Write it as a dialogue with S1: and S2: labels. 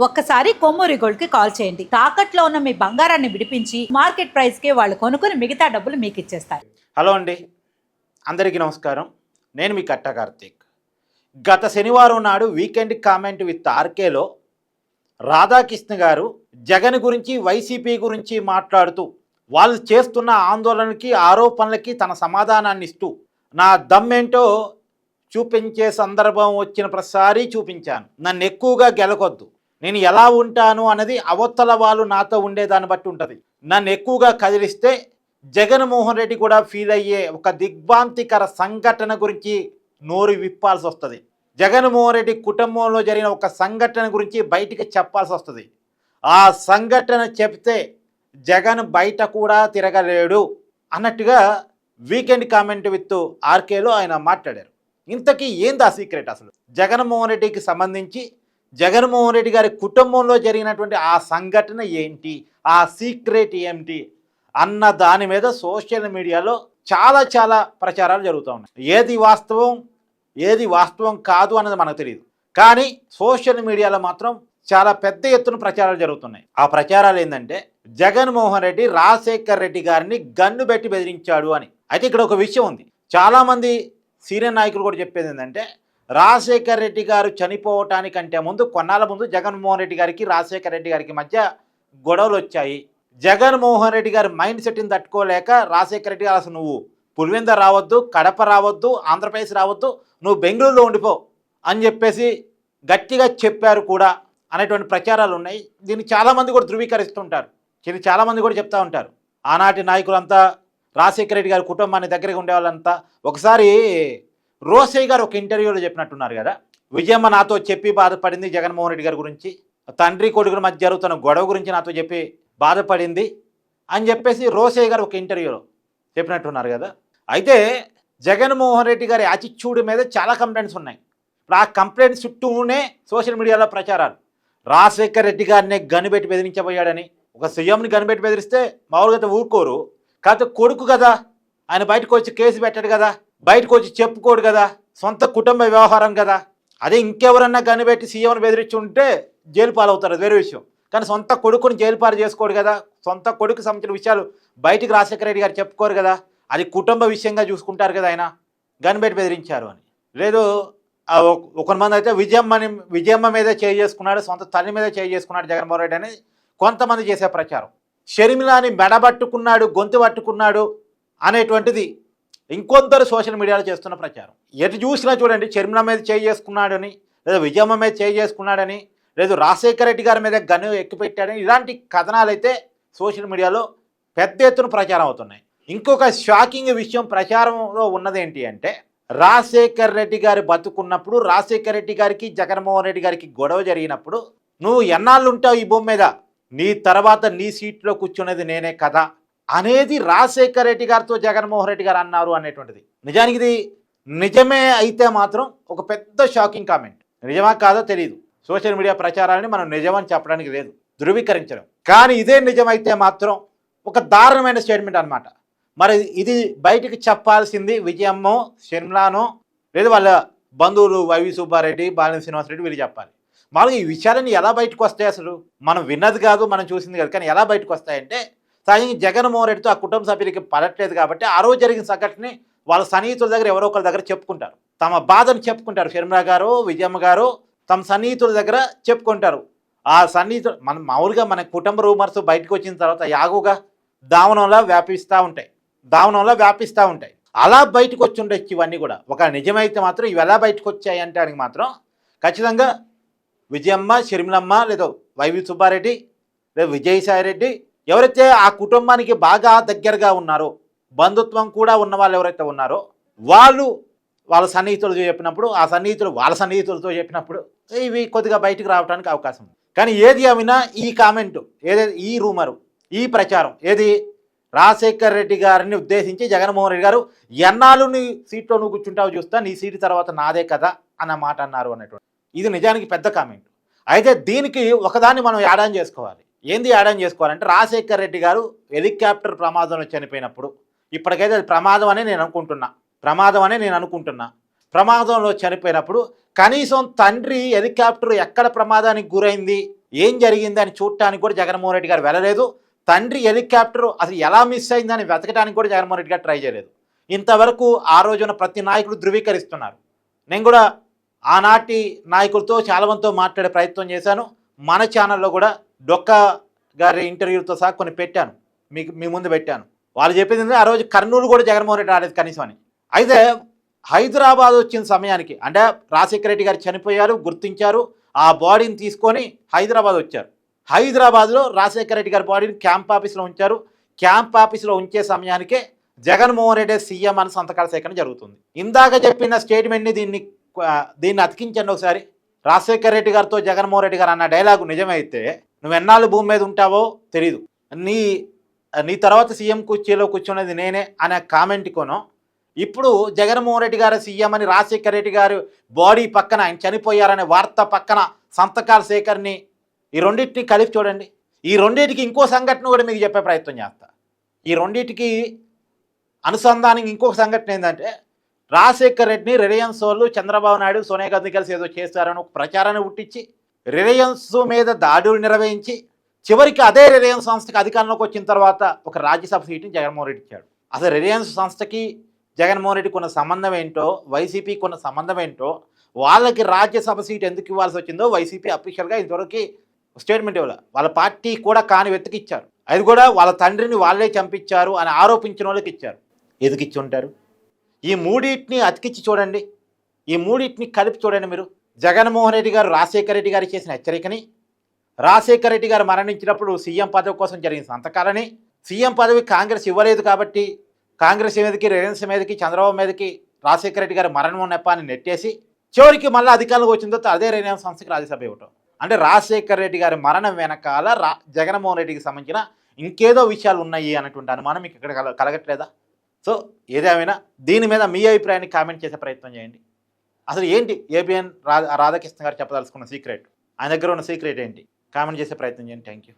S1: ఒక్కసారి కొమ్మూరి గోల్డ్ కి కాల్ చేయండి. తాకట్లో ఉన్న మీ బంగారాన్ని విడిపించి మార్కెట్ ప్రైస్ కి వాళ్ళు కొనుక్కుని మిగతా డబ్బులు మీకు ఇచ్చేస్తారు.
S2: హలో అండి, అందరికీ నమస్కారం. నేను మీ కట్ట కార్తీక్. గత శనివారం నాడు వీకెండ్ కామెంట్ విత్ ఆర్కేలో రాధాకృష్ణ గారు జగన్ గురించి, వైసీపీ గురించి మాట్లాడుతూ వాళ్ళు చేస్తున్న ఆందోళనకి, ఆరోపణలకి తన సమాధానాన్ని ఇస్తూ నా దమ్మేంటో చూపించే సందర్భం వచ్చిన ప్రతిసారి చూపించాను. నన్ను ఎక్కువగా గెలకొద్దు, నేను ఎలా ఉంటాను అన్నది అవతల వాళ్ళు నాతో ఉండేదాన్ని బట్టి ఉంటుంది. నన్ను ఎక్కువగా కదిలిస్తే జగన్మోహన్ రెడ్డి కూడా ఫీల్ అయ్యే ఒక దిగ్భ్రాంతికర సంఘటన గురించి నోరు విప్పాల్సి వస్తుంది. జగన్మోహన్ రెడ్డి కుటుంబంలో జరిగిన ఒక సంఘటన గురించి బయటికి చెప్పాల్సి వస్తుంది. ఆ సంఘటన చెప్తే జగన్ బయట కూడా తిరగలేడు అన్నట్టుగా వీకెండ్ కామెంట్ విత్ ఆర్కేలో ఆయన మాట్లాడారు. ఇంతకీ ఏంది ఆ సీక్రెట్? అసలు జగన్మోహన్ రెడ్డికి సంబంధించి జగన్మోహన్ రెడ్డి గారి కుటుంబంలో జరిగినటువంటి ఆ సంఘటన ఏంటి, ఆ సీక్రెట్ ఏమిటి అన్న దాని మీద సోషల్ మీడియాలో చాలా ప్రచారాలు జరుగుతూ ఉన్నాయి. ఏది వాస్తవం కాదు అన్నది మనకు తెలియదు, కానీ సోషల్ మీడియాలో మాత్రం చాలా పెద్ద ఎత్తున ప్రచారాలు జరుగుతున్నాయి. ఆ ప్రచారాలు ఏంటంటే జగన్మోహన్ రెడ్డి రాజశేఖర్ రెడ్డి గారిని గన్ను పెట్టి బెదిరించాడు అని. అయితే ఇక్కడ ఒక విషయం ఉంది. చాలామంది సీనియర్ నాయకులు కూడా చెప్పేది ఏంటంటే రాజశేఖర్ రెడ్డి గారు చనిపోవటానికంటే ముందు, కొన్నాళ్ళ ముందు జగన్మోహన్ రెడ్డి గారికి రాజశేఖర్ రెడ్డి గారికి మధ్య గొడవలు వచ్చాయి. జగన్మోహన్ రెడ్డి గారి మైండ్ సెట్ని తట్టుకోలేక రాజశేఖర్ రెడ్డి గారు అసలు నువ్వు పులివెంద రావద్దు, కడప రావద్దు, ఆంధ్రప్రదేశ్ రావద్దు, నువ్వు బెంగళూరులో ఉండిపో అని చెప్పేసి గట్టిగా చెప్పారు కూడా అనేటువంటి ప్రచారాలు ఉన్నాయి. దీన్ని చాలామంది కూడా ధృవీకరిస్తుంటారు. చాలామంది కూడా చెప్తూ ఉంటారు. ఆనాటి నాయకులంతా, రాజశేఖర రెడ్డి గారి కుటుంబాన్ని దగ్గరగా ఉండేవాళ్ళంతా, ఒకసారి రోసయ్య గారు ఒక ఇంటర్వ్యూలో చెప్పినట్టున్నారు కదా, విజయమ్మ నాతో చెప్పి బాధపడింది జగన్మోహన్ రెడ్డి గారి గురించి, తండ్రి కొడుకుల మధ్య జరుగుతున్న గొడవ గురించి నాతో చెప్పి బాధపడింది అని చెప్పేసి రోసయ్య గారు ఒక ఇంటర్వ్యూలో చెప్పినట్టున్నారు కదా. అయితే జగన్మోహన్ రెడ్డి గారి యాటిట్యూడ్ మీద చాలా కంప్లైంట్స్ ఉన్నాయి. ఇప్పుడు ఆ కంప్లైంట్స్ చుట్టూనే సోషల్ మీడియాలో ప్రచారాలు. రాజశేఖర్ రెడ్డి గారిని గనిపెట్టి బెదిరించబోయాడని, ఒక సీఎంని గనిపెట్టి బెదిరిస్తే మామూలుగా ఊరుకోరు, కాకపోతే కొడుకు కదా, ఆయన బయటకు వచ్చి కేసు పెట్టాడు కదా, బయటకు వచ్చి చెప్పుకోడు కదా, సొంత కుటుంబ వ్యవహారం కదా. అదే ఇంకెవరన్నా గనిపెట్టి సీఎంని బెదిరించి ఉంటే జైలు పాలవుతారు, అది వేరే విషయం. కానీ సొంత కొడుకుని జైలు పాలు చేసుకోడు కదా, సొంత కొడుకు సంబంధించిన విషయాలు బయటికి రాజశేఖర రెడ్డి గారు చెప్పుకోరు కదా, అది కుటుంబ విషయంగా చూసుకుంటారు కదా. ఆయన గనిపెట్టి బెదిరించారు అని లేదు. కొంతమంది అయితే విజయమ్మ మీదే చేసుకున్నాడు, సొంత తల్లి మీదే చేసుకున్నాడు జగన్మోహన్ రెడ్డి అని కొంతమంది చేసే ప్రచారం. షర్మిలాని మెడబట్టుకున్నాడు, గొంతు పట్టుకున్నాడు అనేటువంటిది ఇంకొందరు సోషల్ మీడియాలో చేస్తున్న ప్రచారం. ఎటు చూసినా చూడండి, షర్మిల మీద చేసుకున్నాడని, లేదా విజయమ్మ మీద చేసుకున్నాడని, లేదు రాజశేఖర రెడ్డి గారి మీద గన్ను ఎక్కుపెట్టాడని, ఇలాంటి కథనాలు అయితే సోషల్ మీడియాలో పెద్ద ఎత్తున ప్రచారం అవుతున్నాయి. ఇంకొక షాకింగ్ విషయం ప్రచారంలో ఉన్నదేంటి అంటే, రాజశేఖర్ రెడ్డి గారు బతుకున్నప్పుడు, రాజశేఖర్ రెడ్డి గారికి జగన్మోహన్ రెడ్డి గారికి గొడవ జరిగినప్పుడు, నువ్వు ఎన్నాళ్ళు ఉంటావు ఈ భూమి మీద, నీ తర్వాత నీ సీట్లో కూర్చునేది నేనే కదా అనేది రాజశేఖర్ రెడ్డి గారితో జగన్మోహన్ రెడ్డి గారు అన్నారు అనేటువంటిది. నిజానికి ఇది నిజమే అయితే మాత్రం ఒక పెద్ద షాకింగ్ కామెంట్. నిజమా కాదో తెలియదు, సోషల్ మీడియా ప్రచారాలని మనం నిజమని చెప్పడానికి లేదు, ధృవీకరించడం. కానీ ఇదే నిజమైతే మాత్రం ఒక దారుణమైన స్టేట్మెంట్ అనమాట. మరి ఇది బయటికి చెప్పాల్సింది విజయమ్మో, షర్మిలానో, లేదు వాళ్ళ బంధువులు వైవి సుబ్బారెడ్డి, బాలినేని శ్రీనివాసరెడ్డి, వీళ్ళు చెప్పాలి. మామూలుగా ఈ విషయాలన్నీ ఎలా బయటకు వస్తాయి? అసలు మనం విన్నది కాదు, మనం చూసింది కాదు, కానీ ఎలా బయటకు వస్తాయంటే సహజంగా జగన్మోహన్ రెడ్డితో ఆ కుటుంబ సభ్యులకి పడట్లేదు కాబట్టి ఆ రోజు జరిగిన సంఘటనని వాళ్ళ సన్నిహితుల దగ్గర ఎవరో ఒకరి దగ్గర చెప్పుకుంటారు, తమ బాధను చెప్పుకుంటారు. షర్మిల గారు, విజయమ్మ గారు తమ సన్నిహితుల దగ్గర చెప్పుకుంటారు. ఆ సన్నిహితులు మామూలుగా మన కుటుంబ రూమర్స్ బయటకు వచ్చిన తర్వాత యాగుగా దావనంలా వ్యాపిస్తూ ఉంటాయి. అలా బయటకు వచ్చి ఉండొచ్చు ఇవన్నీ కూడా. ఒక నిజమైతే మాత్రం ఇవి ఎలా బయటకు వచ్చాయి అంటే దానికి మాత్రం ఖచ్చితంగా విజయమ్మ, షర్మిలమ్మ, లేదా వైవి సుబ్బారెడ్డి, లేదా విజయసాయిరెడ్డి, ఎవరైతే ఆ కుటుంబానికి బాగా దగ్గరగా ఉన్నారో, బంధుత్వం కూడా ఉన్న వాళ్ళు ఎవరైతే ఉన్నారో, వాళ్ళ సన్నిహితులతో చెప్పినప్పుడు, ఆ సన్నిహితులు వాళ్ళ సన్నిహితులతో చెప్పినప్పుడు ఇవి కొద్దిగా బయటకు రావడానికి అవకాశం ఉంది. కానీ ఏది అవినా ఈ కామెంటు, ఏదైతే ఈ రూమరు, ఈ ప్రచారం ఏది రాజశేఖర్ రెడ్డి గారిని ఉద్దేశించి జగన్మోహన్ రెడ్డి గారు ఎన్నాళ్ళు నీ సీట్లో నువ్వు కూర్చుంటావు చూస్తా, నీ సీటు తర్వాత నాదే కదా అన్న మాట అన్నారు అనేటువంటి, ఇది నిజానికి పెద్ద కామెంట్. అయితే దీనికి ఒకదాన్ని మనం యాడ్ చేసుకోవాలి. ఏంది యాడ్ చేసుకోవాలంటే, రాజశేఖర్ రెడ్డి గారు హెలికాప్టర్ ప్రమాదంలో చనిపోయినప్పుడు, ఇప్పటికైతే అది ప్రమాదం అనే నేను అనుకుంటున్నా, ప్రమాదంలో చనిపోయినప్పుడు కనీసం తండ్రి హెలికాప్టర్ ఎక్కడ ప్రమాదానికి గురైంది ఏం జరిగిందని చూడటానికి కూడా జగన్మోహన్ రెడ్డి గారు వెళ్ళలేదు. తండ్రి హెలికాప్టర్ అసలు ఎలా మిస్ అయిందని వెతకడానికి కూడా జగన్మోహన్ రెడ్డి గారు ట్రై చేయలేదు. ఇంతవరకు ఆ రోజున ప్రతి నాయకుడు ధృవీకరిస్తున్నారు. నేను కూడా ఆనాటి నాయకులతో చాలామందితో మాట్లాడే ప్రయత్నం చేశాను. మన ఛానల్లో కూడా డొక్క గారి ఇంటర్వ్యూతో సహా కొన్ని పెట్టాను, మీ ముందు పెట్టాను. వాళ్ళు చెప్పింది ఏంటంటే ఆ రోజు కర్నూలు కూడా జగన్మోహన్ రెడ్డి రాలేదు కనీసం అని. అయితే హైదరాబాద్ వచ్చిన సమయానికి అంటే రాజశేఖర రెడ్డి గారు చనిపోయారు, గుర్తించారు, ఆ బాడీని తీసుకొని హైదరాబాద్ వచ్చారు. హైదరాబాద్లో రాజశేఖర రెడ్డి గారి బాడీని క్యాంప్ ఆఫీస్లో ఉంచారు. క్యాంప్ ఆఫీస్లో ఉంచే సమయానికే జగన్మోహన్ రెడ్డి సీఎం అని సంతకాల సేకరణ జరుగుతుంది. ఇందాక చెప్పిన స్టేట్మెంట్ని దీన్ని అతికించండి ఒకసారి. రాజశేఖర రెడ్డి గారితో జగన్మోహన్ రెడ్డి గారు అన్న డైలాగు నిజమైతే నువ్వు ఎన్నాళ్ళు భూమి మీద ఉంటావో తెలీదు, నీ తర్వాత సీఎం కుర్చీలో కూర్చున్నది నేనే అనే కామెంట్ కొను ఇప్పుడు జగన్మోహన్ రెడ్డి గారు సీఎం అని రాజశేఖర రెడ్డి గారు బాడీ పక్కన ఆయన చనిపోయారనే వార్త పక్కన సంతకాల సేకరణని ఈ రెండింటిని కలిపి చూడండి. ఈ రెండింటికి ఇంకో సంఘటన కూడా మీకు చెప్పే ప్రయత్నం చేస్తా. ఈ రెండింటికి అనుసంధానం ఇంకొక సంఘటన ఏంటంటే రాజశేఖర రెడ్డిని రిలయన్స్ వాళ్ళు చంద్రబాబు నాయుడు సోనియా గాంధీ కలిసి ఏదో చేస్తారని ఒక ప్రచారాన్ని పుట్టించి రిలయన్స్ మీద దాడులు నిర్వహించి చివరికి అదే రిలయన్స్ సంస్థకి అధికారంలోకి వచ్చిన తర్వాత ఒక రాజ్యసభ సీటుని జగన్మోహన్ రెడ్డి ఇచ్చాడు. అసలు రిలయన్స్ సంస్థకి జగన్మోహన్ రెడ్డి కొన్న సంబంధం ఏంటో, వైసీపీ కొన్న సంబంధం ఏంటో, వాళ్ళకి రాజ్యసభ సీట్ ఎందుకు ఇవ్వాల్సి వచ్చిందో వైసీపీ అఫీషియల్గా ఇంతవరకు స్టేట్మెంట్ ఇవ్వాలి. వాళ్ళ పార్టీ కూడా కాని వెతికిచ్చారు. అది కూడా వాళ్ళ తండ్రిని వాళ్ళే చంపించారు అని ఆరోపించిన వాళ్ళకి ఇచ్చారు. ఎందుకు ఇచ్చి ఉంటారు? ఈ మూడింటిని అతికిచ్చి చూడండి, ఈ మూడింటిని కలిపి చూడండి మీరు. జగన్మోహన్ రెడ్డి గారు రాజశేఖర రెడ్డి గారు చేసిన హెచ్చరికని, రాజశేఖర రెడ్డి గారు మరణించినప్పుడు సీఎం పదవి కోసం జరిగిన సంతకాలని, సీఎం పదవి కాంగ్రెస్ ఇవ్వలేదు కాబట్టి కాంగ్రెస్ మీదకి, రిలయన్స్ మీదకి, చంద్రబాబు మీదకి రాజశేఖర రెడ్డి గారు మరణం నెపాన్ని నెట్టేసి చివరికి మళ్ళీ అధికారంలోకి వచ్చిన తర్వాత అదే రిలయన్స్ సంస్థకి రాజ్యసభ ఇవ్వటం. అంటే రాజశేఖర రెడ్డి గారి మరణం వెనకాల జగన్మోహన్ రెడ్డికి సంబంధించిన ఇంకేదో విషయాలు ఉన్నాయి అన్నటువంటి అనుమానం మీకు ఇక్కడ కలగట్లేదా? సో ఏదేమైనా దీని మీద మీ అభిప్రాయాన్ని కామెంట్ చేసే ప్రయత్నం చేయండి. అసలు ఏంటి ఏబిఎన్ రాధాకృష్ణ గారు చెప్పదలుచుకున్న సీక్రెట్, ఆయన దగ్గర ఉన్న సీక్రెట్ ఏంటి? కామెంట్ చేసే ప్రయత్నం చేయండి. Thank you.